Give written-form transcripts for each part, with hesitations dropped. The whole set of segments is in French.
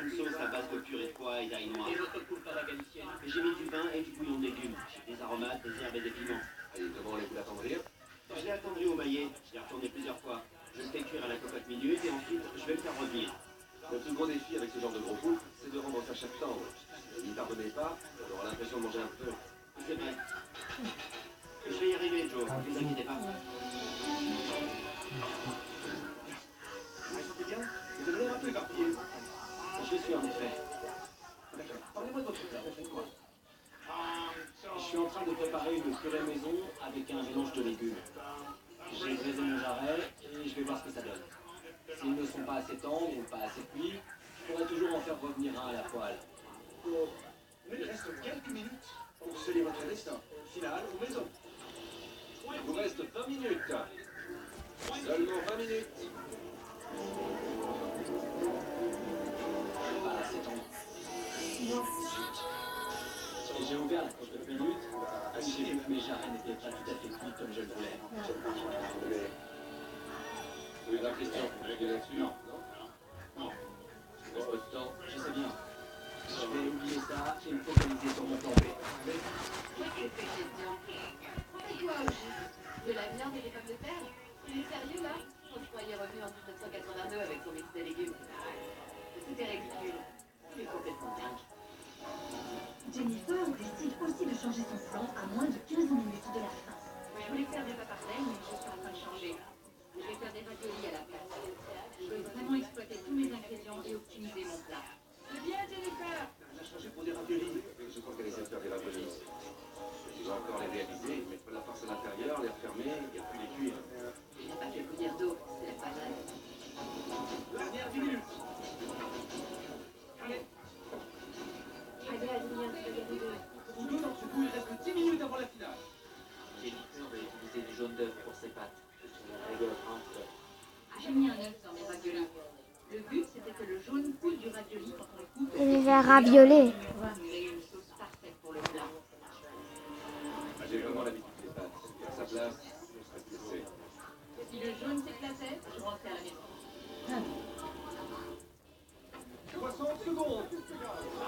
une sauce à base de purée de pois et d'ail noir. Et votre poulpe à la galicienne? J'ai mis du vin et du bouillon de légumes. J'ai des aromates, des herbes et des piments. Et comment voulez-vous l'attendrir? Je l'ai attendri au maillet, je l'ai retourné plusieurs fois. Je le fais cuire à la cocotte minute et ensuite je vais le faire revenir. Le plus gros défi avec ce genre de gros poulpe, c'est de rendre ça chaque temps. N'y pardonnez pas, on aura l'impression de manger un peu. C'est vrai. Je vais y arriver, Joe, ne vous inquiétez pas. Vous sentez bien? Vous avez l'air un peu éparpillé. Je suis en effet. D'accord. Parlez-moi de votre plat, faites quoi? Je suis en train de préparer une purée maison avec un mélange de légumes. J'ai braisé mon jarret et je vais voir ce que ça donne. S'ils ne sont pas assez tendres ou pas assez cuits, je pourrais toujours en faire revenir un à la poêle. Bon, mais il reste quelques minutes pour sceller votre destin. Finale ou maison? Il vous reste 20 minutes. Seulement 20 minutes. Pas assez tendre. J'ai ouvert la cocotte minute et j'ai vu que mes jarrets n'étaient pas tout à fait cuits comme je le voulais. Vous voulez la question? Vous voulez gueuler là-dessus? Non. Non. Je vous laisse pas de temps. Je sais bien. Je vais oublier ça et me focaliser sur mon plan B. C'est quoi au juste? De la viande et des pommes de terre? Il est sérieux là? On se croyait revenu en 1982 avec son mix de légumes. C'était ridicule. Il est complètement dingue. Jennifer décide aussi de changer son plan à moins de 15 minutes de la fin. Je voulais faire des pâtes à mais je suis en train de changer. Je vais faire des raviolis à la place. Je veux vraiment exploiter tous mes ingrédients et optimiser mon plat. C'est bien, Jennifer! Elle a changé pour des raviolis. Je crois qu'elle essaie de faire des raviolis. Je dois encore les réaliser, mettre la farce à l'intérieur, les refermer et puis les cuire. Il n'a pas fait bouillir d'eau, c'est pas vrai. Dernière 10 minutes. Allez, Allez, Adrien, tu vas y arriver. vous deux dans ce coup, il reste 10 minutes avant la finale. Jennifer va utiliser du jaune d'œuf pour ses pâtes. Je suis la rigueur entre. J'ai mis un œuf dans mes raviolis. Le but, c'était que le jaune coule du ravioli quand on le coupe. Il va ravioler. Et une sauce parfaite pour le plat. J'ai vraiment l'habitude des pâtes. À sa place, je serais blessé. Si le jaune s'éclatait, je rentrais à la maison. 60 secondes.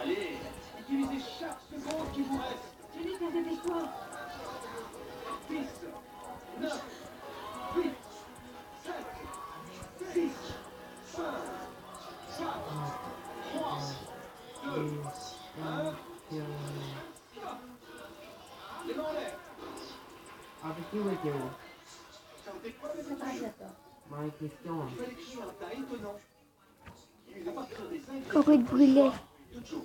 Allez, utilisez chaque seconde qui vous reste. Jennifer, dépêche-toi. 10, 9, 8, 7, 6, 5, 4, 3, 2, 1. Les mains en l'air. Obviously with you. Ça vous fait quoi de cette action? My question. Vous allez créer un plat étonnant. À partir des ingrédients Corée de brûlée. de Joe.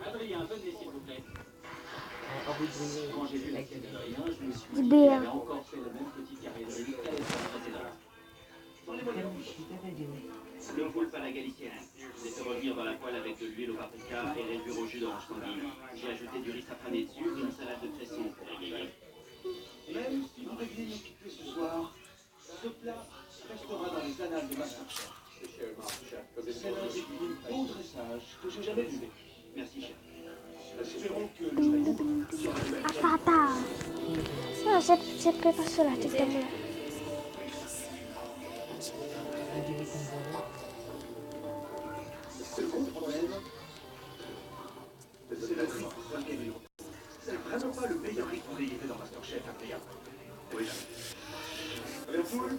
Adrien, venez s'il vous plaît. Obviously. Quand j'ai vu la tête d'Adrien, je me suis dit Du qu'il beer. avait encore fait le même petit carré de riz qu'à l'époque précédente. Le poulpe à la galicienne. Je l'ai fait revenir dans la poêle avec de l'huile au paprika et réduire au jus d'orange sanguine. J'ai ajouté du riz safrané dessus et une salade de cresson pour égayer. Même si vous deviez m'occuper ce soir, ce plat restera dans les annales de Masterchef. C'est l'un des plus beaux dressages que j'ai jamais vu. Merci, chef. Espérons que le Papa. No, se prepara sola, estoy también. le gros problème, c'est le rythme d'Arcadie. C'est vraiment pas le meilleur rythme qu'on ait fait dans Masterchef, incroyable. Oui. Allez, on foule.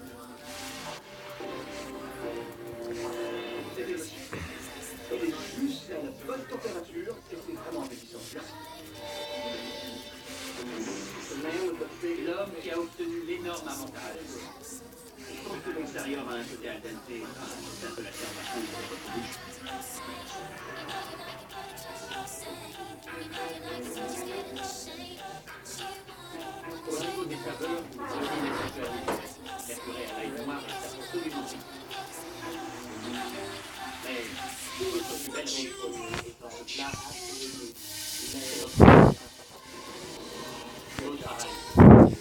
C'est bien aussi. Il est juste à la bonne température et c'est vraiment appétissant. Merci. L'homme qui a obtenu l'énorme avantage. Je pense que l'extérieur a un côté al dente, c'est un peu la chair vachement dans votre bouche. Au niveau des saveurs, vous avez des saveurs. La purée à l'ail noir est absolument riche. Mais votre plus belle chose est dans ce plat absolument. Mais au travail.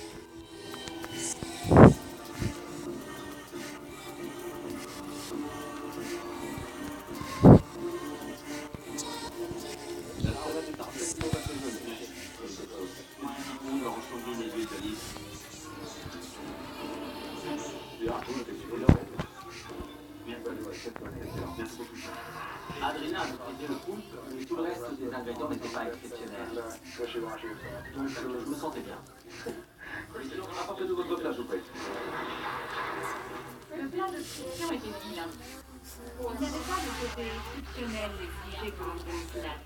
Merci beaucoup. Adrina a maîtrisé le poulpe, mais tout le reste des ingrédients n'était pas exceptionnel. Donc je me sentais bien. Apportez-nous votre plat, je vous prie. Le plat de friction était vilain. Il n'y avait pas de côté exceptionnel exigé pour une demi-finale.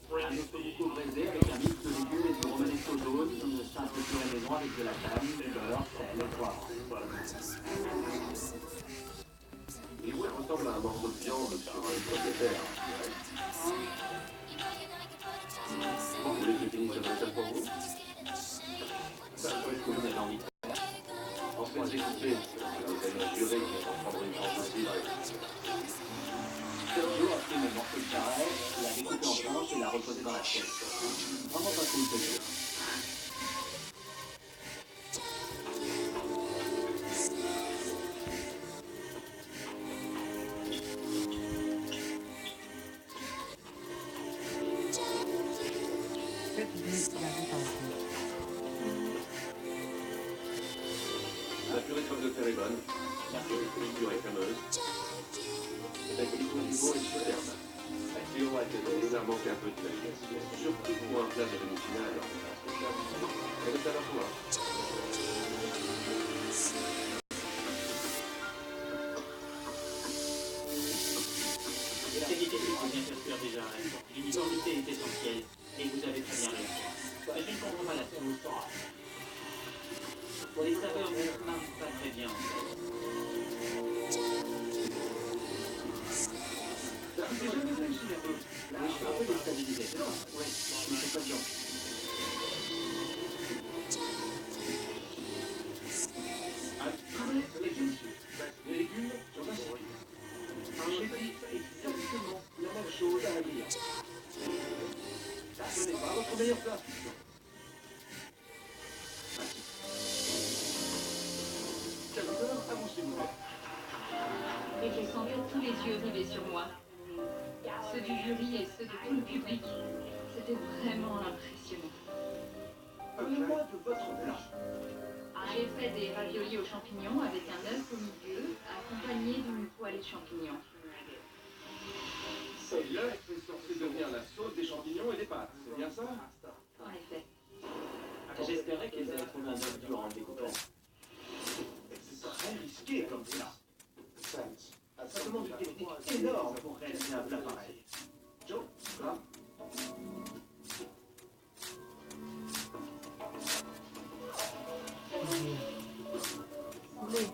Un ossobuco braisé avec un mix de légumes et de romanesco jaune, une simple purée maison avec de la crème, du beurre, sel et poivre. Il ressemble à un morceau de viande sur un pomme de terre. Vous voulez que je finisse la recette pour vous? Ça, est-ce que vous avez envie de faire? Ensuite, écoutez, vous allez jurer qu'il va prendre une tranche aussi. Sergio a pris mon morceau de carré, l'a découpé en tranches et l'a reposé dans l'assiette. Vraiment pas cool ce jeu. Faites des galettes en plus. La purée de pommes de terre est bonne. Une purée crémeuse. La cuisson du veau est superbe. Si on va être ça manque un peu de navigation. Surtout pour un plat de demi-finale. Elle est à la fois. C'est difficile de bien faire cuire déjà. L'uniformité est essentielle et vous avez très bien réussi. Mais je ne comprends pas la sauce. Les saveurs ne se marient pas très bien en fait. J'ai jamais réussi un peu. Là, je suis un peu déstabilisé. Oui, je me fais confiance. Les légumes sont insipides. J'ai dit exactement la même chose à la bière. Ce n'est pas votre meilleur plat. Serveur, à vous s'il vous plaît. Et j'ai senti tous les yeux rivés sur moi. Ceux du jury et ceux de tout le public. C'était vraiment impressionnant. Parlez-moi de votre plat. J'ai fait des raviolis aux champignons avec un œuf au milieu, accompagné d'une poêlée de champignons. Et l'œuf est censé devenir la sauce des champignons et des pâtes. C'est bien ça? En effet. J'espérais qu'ils avaient trouvé un œuf dur en le découpant. C'est très risqué comme ça. Ça demande une technique énorme pour réaliser un plat pareil. Joe, là. Poulet.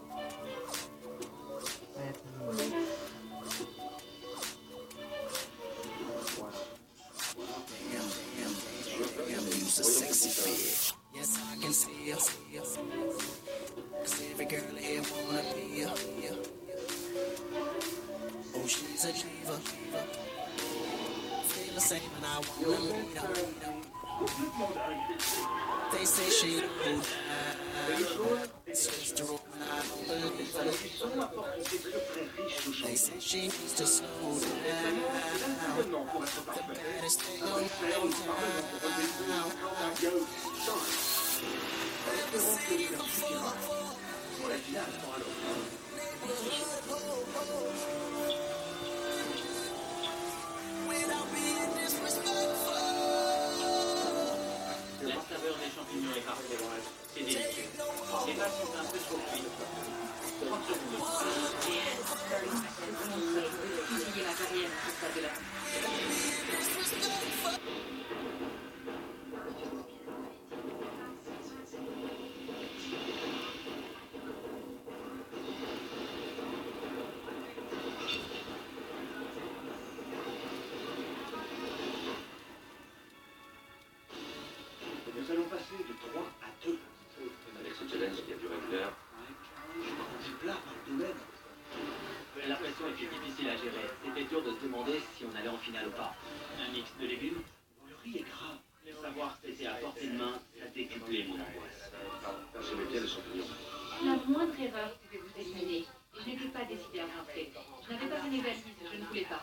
Ouais, poulet. Yes, I can see her. 'Cause every girl here wanna be her. Oh, she's a diva. Feel the same and I wanna meet her. They say she don't die. It's just a woman, I don't believe her. They say she needs to slow down. The baddest thing on town. Never seen before. Without being disrespectful. La saveur des champignons est parfaite. C'est délicieux. Les pâtes sont un peu trop cuites. 30 secondes. Fusiller ma carrière à ce stade de la Nous allons passer de 3 à 2. Avec ce challenge qui a duré une heure, Je prends des plats par domaine. La pression était difficile à gérer. C'était dur de se demander si on allait en finale ou pas. Un mix de légumes. Le riz est gras. Savoir que c'était à portée de main, ça décuplait mon angoisse. J'aimais bien les champignons. La moindre erreur pouvait vous éliminer. Et je n'étais pas décidée à rentrer. Je n'avais pas mes valises, je ne voulais pas.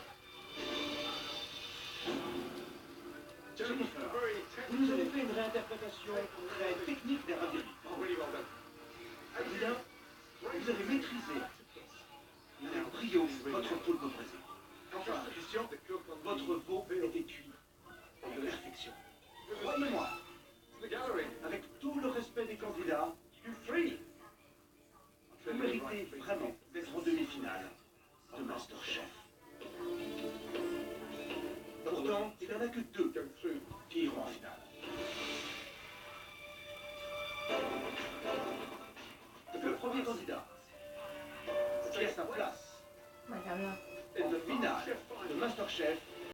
Jennifer, vous nous avez fait une réinterprétation très technique des raviolis. Adrien, vous avez maîtrisé votre poule me présente. Enfin, Christian, votre veau était cuit à la perfection. Croyez-moi, avec tout le respect des candidats, du free. Vous méritez vraiment d'être en demi-finale de Masterchef. Pourtant, il n'y en a que deux qui iront en finale. Le premier candidat, qui a sa place Madame là. est le finale de Masterchef